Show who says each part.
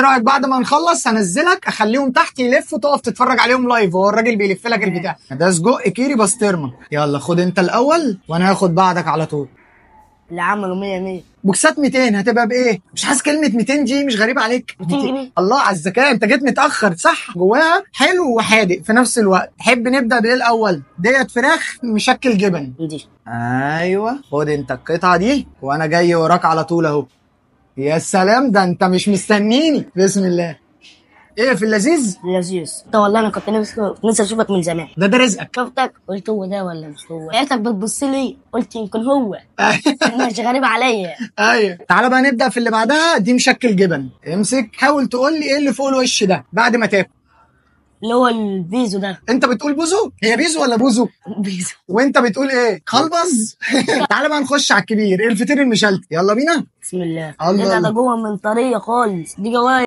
Speaker 1: رايك بعد ما نخلص هنزلك اخليهم تحت يلفوا تقف تتفرج عليهم لايف، هو الراجل بيلف لك البتاع ده. سجق كيري بسطرمه. يلا خد انت الاول وانا هاخد بعدك على طول.
Speaker 2: اللي عمله 100 100.
Speaker 1: بوكسات 200 هتبقى بايه؟ مش حاسس كلمه 200 دي مش غريب عليك؟
Speaker 2: 200 جنيه.
Speaker 1: الله على الذكاء، انت جيت متاخر صح. جواها حلو وحادق في نفس الوقت. تحب نبدا بايه الاول؟ ديت فراخ مشكل جبن
Speaker 2: دي
Speaker 1: ايوه. خد انت القطعه دي وانا جاي وراك على طول اهو. يا سلام، ده انت مش مستنيني. بسم الله. ايه في اللذيذ؟
Speaker 2: لذيذ. انت والله انا كنت نفسي اشوفك من زمان.
Speaker 1: ده رزقك.
Speaker 2: شفتك قلت هو ده ولا مش هو، لقيتك بتبص لي قلت يمكن هو. مش غريب عليا.
Speaker 1: ايوه تعالى بقى نبدا في اللي بعدها. دي مشكل جبن. امسك حاول تقول لي ايه اللي فوق الوش ده بعد ما تاكل.
Speaker 2: اللي هو البيزو ده.
Speaker 1: انت بتقول بوزو؟ هي بيزو ولا بوزو؟
Speaker 2: بيزو.
Speaker 1: وانت بتقول ايه؟ خلبز. تعالى بقى نخش على الكبير. ايه الفطير المشلتت. يلا بينا.
Speaker 2: بسم الله.
Speaker 1: الله.
Speaker 2: ايه ده جوه من طريه خالص، دي جوايا.